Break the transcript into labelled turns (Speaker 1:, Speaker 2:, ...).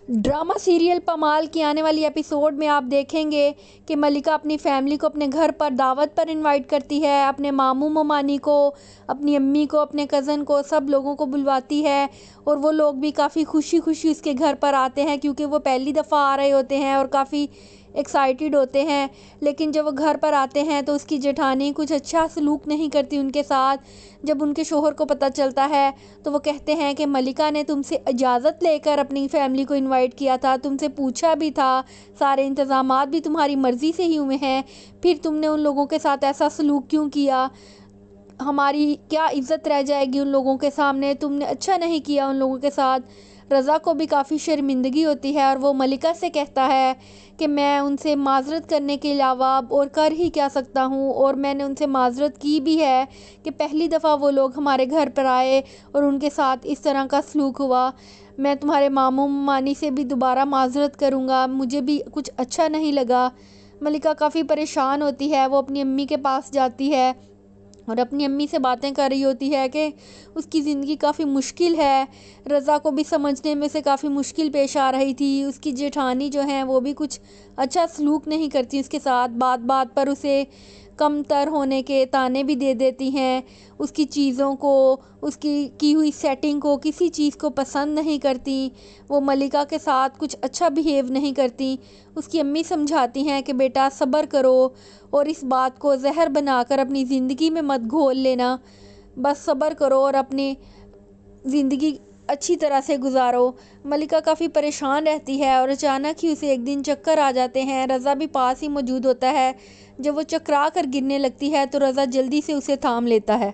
Speaker 1: Drama serial پامال کی آنے والی ایپیسوڈ میں آپ دیکھیں گے کہ ملکہ اپنی فیملی کو اپنے گھر پر دعوت پر انوائٹ کرتی ہے، اپنے ماموں ممانی کو، اپنی امی کو، اپنے کزن کو، سب لوگوں کو بلواتی ہے اور وہ لوگ بھی کافی خوشی خوشی اس کے گھر پر آتے ہیں کیونکہ وہ پہلی دفعہ آ رہے ہوتے ہیں اور کافی ایکسائٹیڈ ہوتے ہیں۔ لیکن جب وہ گھر پر آتے ہیں تو اس کی جیٹھانی کچھ اچھا سلوک نہیں کرتی ان کے ساتھ۔ جب ان کے شوہر کو پتہ چلتا ہے تو وہ کہتے ہیں کہ ملکہ نے تم سے اجازت لے کر اپنی فیملی کو انوائٹ کیا تھا، تم سے پوچھا بھی تھا، سارے انتظامات بھی تمہاری مرضی سے ہی ہوئے ہیں، پھر تم نے ان لوگوں کے ساتھ ایسا سلوک کیوں کیا؟ ہماری کیا عزت رہ جائے گی ان لوگوں کے سامنے؟ تم نے اچھا نہیں کیا ان لوگوں کے ساتھ۔ رضا کو بھی کافی شرمندگی ہوتی ہے اور وہ ملکہ سے کہتا ہے کہ میں ان سے معذرت کرنے کے علاوہ اب اور کر ہی کیا سکتا ہوں، اور میں نے ان سے معذرت کی بھی ہے کہ پہلی دفعہ وہ لوگ ہمارے گھر پر آئے اور ان کے ساتھ اس طرح کا سلوک ہوا۔ میں تمہارے ماموں ممانی سے بھی دوبارہ معذرت کروں گا، مجھے بھی کچھ اچھا نہیں لگا۔ ملکہ کافی پریشان ہوتی ہے، وہ اپنی امی کے پاس جاتی ہے اور اپنی امی سے باتیں کر رہی ہوتی ہے کہ اس کی زندگی کافی مشکل ہے۔ رضا کو بھی سمجھنے میں سے کافی مشکل پیش آ رہی تھی، اس کی جیٹھانی جو ہیں وہ بھی کچھ اچھا سلوک نہیں کرتی اس کے ساتھ، بات بات پر اسے کم تر ہونے کے طعنے بھی دے دیتی ہیں، اس کی چیزوں کو، اس کی ہوئی سیٹنگ کو، کسی چیز کو پسند نہیں کرتی، وہ ملکہ کے ساتھ کچھ اچھا بیہیو نہیں کرتی۔ اس کی امی سمجھاتی ہیں کہ بیٹا صبر کرو اور اس بات کو زہر بنا کر اپنی زندگی میں مت گھول لینا، بس صبر کرو اور اپنی زندگی اچھی طرح سے گزارو۔ ملکہ کافی پریشان رہتی ہے اور اچانک ہی اسے ایک دن چکر آ جاتے ہیں۔ رضا بھی پاس ہی موجود ہوتا ہے، جب وہ چکرا کر گرنے لگتی ہے تو رضا جلدی سے اسے تھام لیتا ہے۔